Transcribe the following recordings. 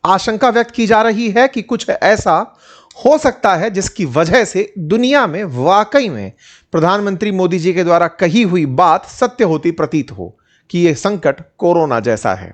आशंका व्यक्त की जा रही है कि कुछ ऐसा हो सकता है जिसकी वजह से दुनिया में वाकई में प्रधानमंत्री मोदी जी के द्वारा कही हुई बात सत्य होती प्रतीत हो कि यह संकट कोरोना जैसा है।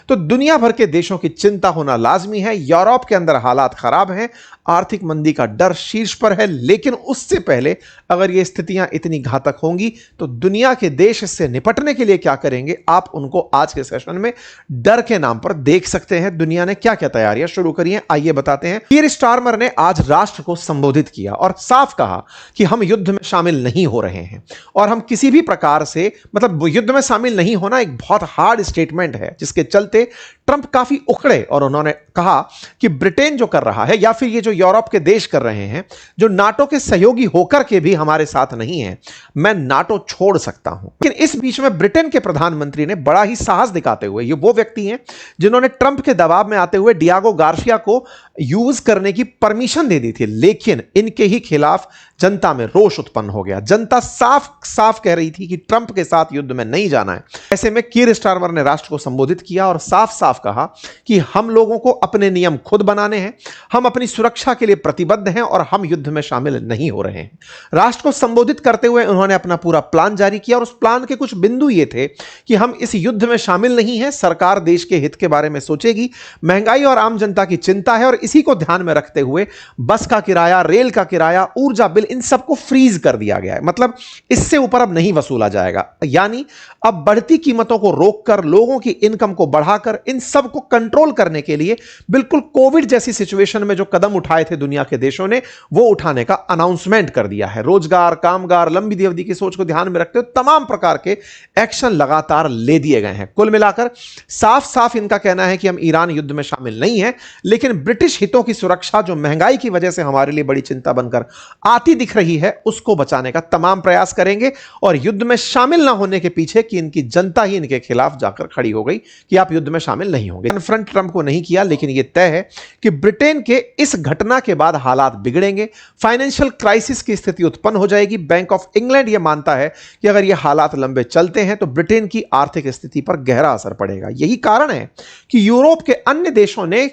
तो दुनिया भर के देशों की चिंता होना लाजमी है। यूरोप के अंदर हालात खराब हैं, आर्थिक मंदी का डर शीर्ष पर है, लेकिन उससे पहले अगर ये स्थितियां इतनी घातक होंगी तो दुनिया के देश इससे निपटने के लिए क्या करेंगे, आप उनको आज के सेशन में डर के नाम पर देख सकते हैं। दुनिया ने क्या क्या तैयारियां शुरू करी हैं, आइए बताते हैं। कीर स्टारमर ने आज राष्ट्र को संबोधित किया और साफ कहा कि हम युद्ध में शामिल नहीं हो रहे हैं और हम किसी भी प्रकार से युद्ध में शामिल नहीं होना एक बहुत हार्ड स्टेटमेंट है, जिसके चलते ट्रंप काफी उखड़े और उन्होंने कहा कि ब्रिटेन जो कर रहा है या फिर ये जो यूरोप के देश कर रहे हैं, जो नाटो के सहयोगी होकर के भी हमारे साथ नहीं है, मैं नाटो छोड़ सकता हूं। लेकिन इस बीच में ब्रिटेन के प्रधानमंत्री ने बड़ा ही साहस दिखाते हुए, ये वो व्यक्ति हैं जिन्होंने ट्रंप के दबाव में आते हुए डियागो गार्सिया को यूज करने की परमिशन दे दी थी, लेकिन इनके ही खिलाफ जनता में रोष उत्पन्न हो गया। जनता साफ साफ कह रही थी कि ट्रंप के साथ युद्ध में नहीं जाना है। ऐसे में कीर स्टारमर ने राष्ट्र को संबोधित किया और साफ साफ कहा कि हम लोगों को अपने नियम खुद बनाने हैं, हम अपनी सुरक्षा के लिए प्रतिबद्ध हैं और हम युद्ध में शामिल नहीं हो रहे हैं। राष्ट्र को संबोधित करते हुए उन्होंने अपना पूरा प्लान जारी किया और उस प्लान के कुछ बिंदु ये थे कि हम इस युद्ध में शामिल नहीं हैं, सरकार देश के हित के बारे में सोचेगी, महंगाई और आम जनता की चिंता है और इसी को ध्यान में रखते हुए बस का किराया, रेल का किराया, ऊर्जा बिल, इन सबको फ्रीज कर दिया गया है। मतलब इससे ऊपर अब नहीं वसूला जाएगा, यानी अब बढ़ती कीमतों को रोककर, लोगों की इनकम को बढ़ाकर, इन सब को कंट्रोल करने के लिए बिल्कुल कोविड जैसी सिचुएशन में जो कदम उठाए थे दुनिया के देशों ने, वो उठाने का अनाउंसमेंट कर दिया है। रोजगार, कामगार, लंबी अवधि की सोच को ध्यान में रखते हुए तमाम प्रकार के एक्शन लगातार ले दिए गए हैं। कुल मिलाकर साफ साफ इनका कहना है कि हम ईरान युद्ध में शामिल नहीं हैं, लेकिन ब्रिटिश हितों की सुरक्षा जो महंगाई की वजह से हमारे लिए बड़ी चिंता बनकर आती दिख रही है, उसको बचाने का तमाम प्रयास करेंगे। और युद्ध में शामिल ना होने के पीछे कि इनकी जनता ही इनके खिलाफ जाकर खड़ी हो गई कि आप युद्ध में शामिल नहीं होंगे। कन्फ्रंट ट्रंप को नहीं किया, लेकिन यह तय है कि ब्रिटेन के इस घटना के बाद हालात बिगड़ेंगे, फाइनेंशियल क्राइसिस की स्थिति उत्पन्न हो जाएगी। बैंक ऑफ इंग्लैंड यह मानता है कि अगर यह हालात लंबे चलते हैं तो ब्रिटेन की आर्थिक स्थिति पर गहरा असर पड़ेगा। यही कारण है कि यूरोप के अन्य देशों ने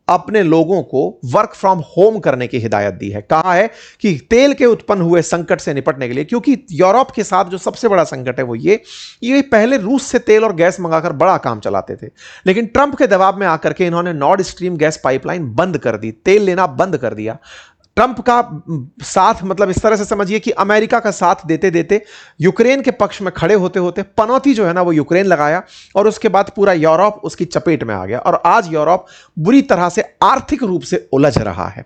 अपने लोगों को वर्क फ्रॉम होम करने की हिदायत दी है। कहा है कि तेल के उत्पन्न हुए संकट से निपटने के लिए, क्योंकि यूरोप के साथ जो सबसे बड़ा संकट है वो ये पहले रूस से तेल और गैस मंगाकर बड़ा काम चलाते थे, लेकिन ट्रंप के दबाव में आकर के इन्होंने नॉर्ड स्ट्रीम गैस पाइपलाइन बंद कर दी, तेल लेना बंद कर दिया। ट्रंप का साथ इस तरह से समझिए कि अमेरिका का साथ देते देते यूक्रेन के पक्ष में खड़े होते होते पनौती जो है ना वो यूक्रेन लगाया और उसके बाद पूरा यूरोप उसकी चपेट में आ गया और आज यूरोप बुरी तरह से आर्थिक रूप से उलझ रहा है।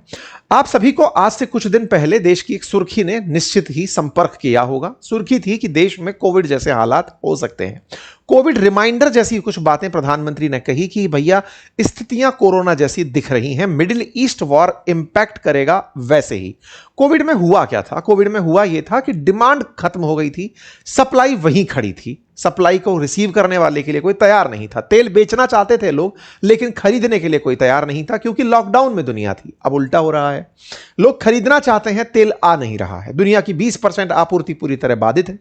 आप सभी को आज से कुछ दिन पहले देश की एक सुर्खी ने निश्चित ही संपर्क किया होगा। सुर्खी थी कि देश में कोविड जैसे हालात हो सकते हैं। कोविड रिमाइंडर जैसी कुछ बातें प्रधानमंत्री ने कही कि भैया स्थितियां कोरोना जैसी दिख रही हैं, मिडिल ईस्ट वॉर इंपैक्ट करेगा वैसे ही। कोविड में हुआ क्या था? कोविड में हुआ यह था कि डिमांड खत्म हो गई थी, सप्लाई वहीं खड़ी थी, सप्लाई को रिसीव करने वाले के लिए कोई तैयार नहीं था। तेल बेचना चाहते थे लोग, लेकिन खरीदने के लिए कोई तैयार नहीं था, क्योंकि लॉकडाउन में दुनिया थी। अब उल्टा हो रहा है, लोग खरीदना चाहते हैं, तेल आ नहीं रहा है। दुनिया की 20% आपूर्ति पूरी तरह बाधित है।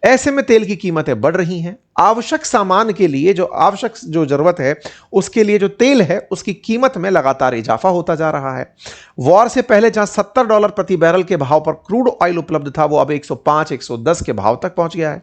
ऐसे में तेल की कीमतें बढ़ रही हैं। आवश्यक सामान के लिए जो जरूरत है उसके लिए जो तेल है उसकी कीमत में लगातार इजाफा होता जा रहा है। वॉर से पहले जहां $70 प्रति बैरल के भाव पर क्रूड ऑयल उपलब्ध था, वो अब 105-110 के भाव तक पहुंच गया है।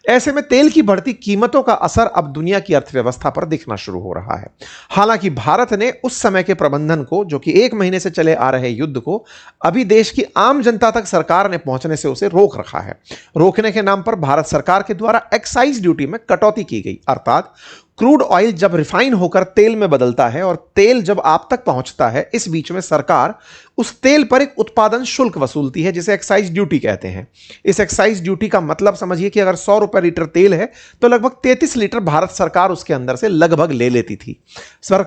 ऐसे में तेल की बढ़ती कीमतों का असर अब दुनिया की अर्थव्यवस्था पर दिखना शुरू हो रहा है। हालांकि भारत ने उस समय के प्रबंधन को, जो कि 1 महीने से चले आ रहे युद्ध को, अभी देश की आम जनता तक सरकार ने पहुंचने से उसे रोक रखा है। रोकने के नाम पर भारत सरकार के द्वारा एक्साइज ड्यूटी में कटौती की गई, अर्थात क्रूड ऑयल जब रिफाइन होकर तेल में बदलता है और तेल जब आप तक पहुंचता है, इस बीच में सरकार उस तेल पर एक उत्पादन शुल्क वसूलती है, जिसे एक्साइज ड्यूटी कहते हैं। इस एक्साइज ड्यूटी का मतलब समझिए कि अगर 100 रुपए लीटर तेल है तो लगभग 33 लीटर भारत सरकार उसके अंदर से लगभग ले लेती थी।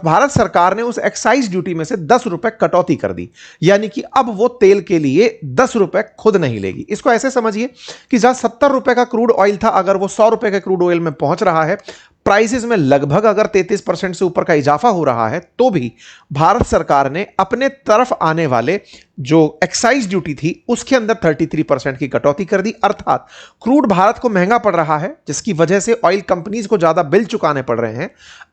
भारत सरकार ने उस एक्साइज ड्यूटी में से 10 रुपए कटौती कर दी, यानी कि अब वो तेल के लिए 10 रुपए खुद नहीं लेगी। इसको ऐसे समझिए कि जहां 70 रुपए का क्रूड ऑयल था, अगर वो 100 रुपए के क्रूड ऑयल में पहुंच रहा है, प्राइसेस में लगभग अगर 33% से ऊपर का इजाफा हो रहा है, तो भी भारत सरकार ने अपने तरफ आने वाले जो एक्साइज ड्यूटी थी उसके अंदर 33% की कटौती कर दी। अर्थात क्रूड भारत को महंगा पड़ रहा है, जिसकी वजह से ऑयल कंपनीज को ज्यादा बिल चुकाने पड़ रहे हैं।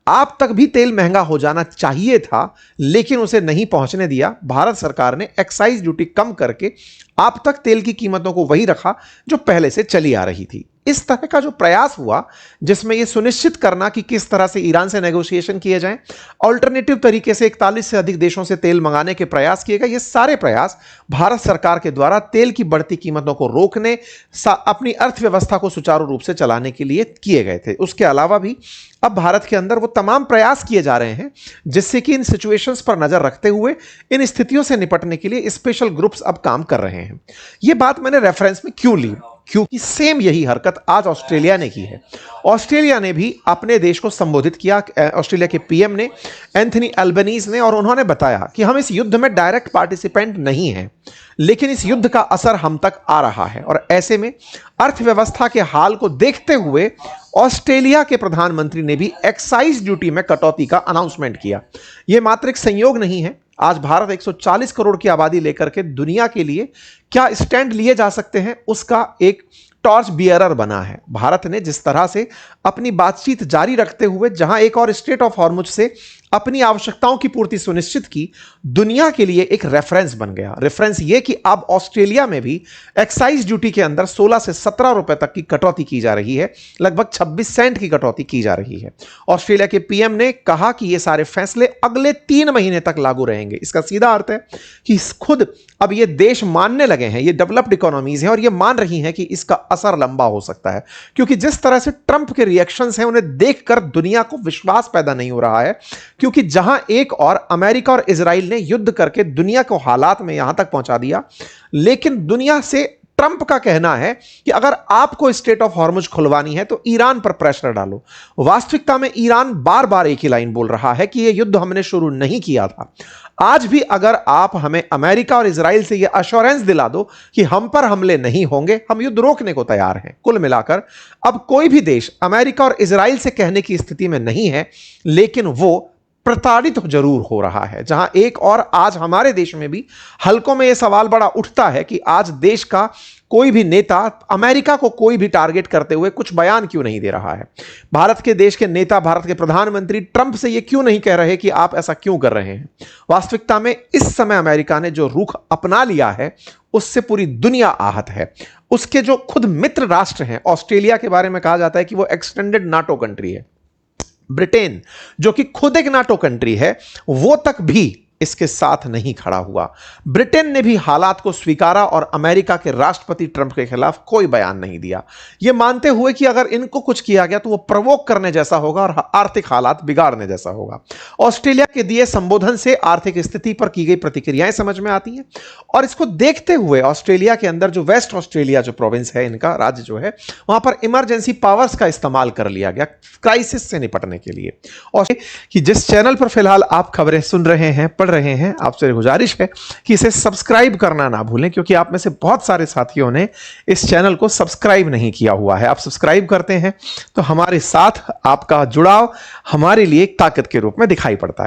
आप तक भी तेल महंगा हो जाना चाहिए था, लेकिन उसे नहीं पहुंचने दिया। भारत सरकार ने एक्साइज ड्यूटी कम करके आप तक तेल की कीमतों को वही रखा जो पहले से चली आ रही थी। इस तरह का जो प्रयास हुआ, जिसमें यह सुनिश्चित करना कि किस तरह से ईरान से नेगोशिएशन किए जाएं, अल्टरनेटिव तरीके से 41 से अधिक देशों से तेल मंगाने के प्रयास किए गए, ये सारे प्रयास भारत सरकार के द्वारा तेल की बढ़ती कीमतों को रोकने, अपनी अर्थव्यवस्था को सुचारू रूप से चलाने के लिए किए गए थे। उसके अलावा भी अब भारत के अंदर वो तमाम प्रयास किए जा रहे हैं जिससे कि इन सिचुएशंस पर नजर रखते हुए इन स्थितियों से निपटने के लिए स्पेशल ग्रुप्स अब काम कर रहे हैं। ये बात मैंने रेफरेंस में क्यों ली, क्योंकि सेम यही हरकत आज ऑस्ट्रेलिया ने की है। ऑस्ट्रेलिया ने भी अपने देश को संबोधित किया, ऑस्ट्रेलिया के पीएम ने, एंथनी अल्बनीज ने, और उन्होंने बताया कि हम इस युद्ध में डायरेक्ट पार्टिसिपेंट नहीं हैं, लेकिन इस युद्ध का असर हम तक आ रहा है। और ऐसे में अर्थव्यवस्था के हाल को देखते हुए ऑस्ट्रेलिया के प्रधानमंत्री ने भी एक्साइज ड्यूटी में कटौती का अनाउंसमेंट किया। यह मात्र एक संयोग नहीं है। आज भारत 140 करोड़ की आबादी लेकर के दुनिया के लिए क्या स्टैंड लिए जा सकते हैं, उसका एक टॉर्च बियरर बना है। भारत ने जिस तरह से अपनी बातचीत जारी रखते हुए जहां एक और स्ट्रेट ऑफ हॉर्मुज से अपनी आवश्यकताओं की पूर्ति सुनिश्चित की, दुनिया के लिए एक रेफरेंस बन गया। रेफरेंस यह कि अब ऑस्ट्रेलिया में भी एक्साइज ड्यूटी के अंदर 16 से 17 रुपए तक की कटौती की जा रही है, लगभग 26 सेंट की कटौती की जा रही है। ऑस्ट्रेलिया के पीएम ने कहा कि यह सारे फैसले अगले 3 महीने तक लागू रहेंगे। इसका सीधा अर्थ है कि खुद अब ये देश मानने लगे हैं, ये डेवलप्ड इकोनॉमीज हैं, और ये मान रही हैं कि इसका असर लंबा हो सकता है, क्योंकि जिस तरह से ट्रंप के रिएक्शंस हैं उन्हें देखकर दुनिया को विश्वास पैदा नहीं हो रहा है। क्योंकि जहां एक और अमेरिका और इजराइल ने युद्ध करके दुनिया को हालात में यहां तक पहुंचा दिया, लेकिन दुनिया से ट्रंप का कहना है कि अगर आपको स्ट्रेट ऑफ हॉर्मुज खुलवानी है तो ईरान पर प्रेशर डालो। वास्तविकता में ईरान बार बार एक ही लाइन बोल रहा है कि यह युद्ध हमने शुरू नहीं किया था। आज भी अगर आप हमें अमेरिका और इजराइल से यह अश्योरेंस दिला दो कि हम पर हमले नहीं होंगे, हम युद्ध रोकने को तैयार हैं। कुल मिलाकर अब कोई भी देश अमेरिका और इजराइल से कहने की स्थिति में नहीं है, लेकिन वो प्रताड़ित जरूर हो रहा है। जहां एक और आज हमारे देश में भी हलकों में यह सवाल बड़ा उठता है कि आज देश का कोई भी नेता अमेरिका को कोई भी टारगेट करते हुए कुछ बयान क्यों नहीं दे रहा है। भारत के देश के नेता, भारत के प्रधानमंत्री ट्रंप से यह क्यों नहीं कह रहे कि आप ऐसा क्यों कर रहे हैं। वास्तविकता में इस समय अमेरिका ने जो रुख अपना लिया है उससे पूरी दुनिया आहत है। उसके जो खुद मित्र राष्ट्र हैं, ऑस्ट्रेलिया के बारे में कहा जाता है कि वो एक्सटेंडेड नाटो कंट्री है। ब्रिटेन जो कि खुद एक नाटो कंट्री है, वो तक भी इसके साथ नहीं खड़ा हुआ। ब्रिटेन ने भी हालात को स्वीकारा और अमेरिका के राष्ट्रपति ट्रंप के खिलाफ कोई बयान नहीं दिया, यह मानते हुए कि अगर इनको कुछ किया गया तो वो प्रवोक करने जैसा होगा और आर्थिक हालात बिगाड़ने जैसा होगा। ऑस्ट्रेलिया के दिए संबोधन से आर्थिक स्थिति पर की गई प्रतिक्रियाएं समझ में आती हैं, और इसको देखते हुए ऑस्ट्रेलिया के अंदर जो वेस्ट ऑस्ट्रेलिया जो प्रोविंस है, इनका राज्य जो है, वहां पर इमरजेंसी पावर्स का इस्तेमाल कर लिया गया क्राइसिस से निपटने के लिए। और कि जिस चैनल पर फिलहाल आप खबरें सुन रहे हैं, रहे हैं, आपसे गुजारिश है कि इसे सब्सक्राइब करना ना भूलें, क्योंकि आप में से बहुत सारे साथियों ने इस चैनल को सब्सक्राइब नहीं किया हुआ है। आप सब्सक्राइब करते हैं तो हमारे साथ आपका जुड़ाव हमारे लिए एक ताकत के रूप में दिखाई पड़ता है।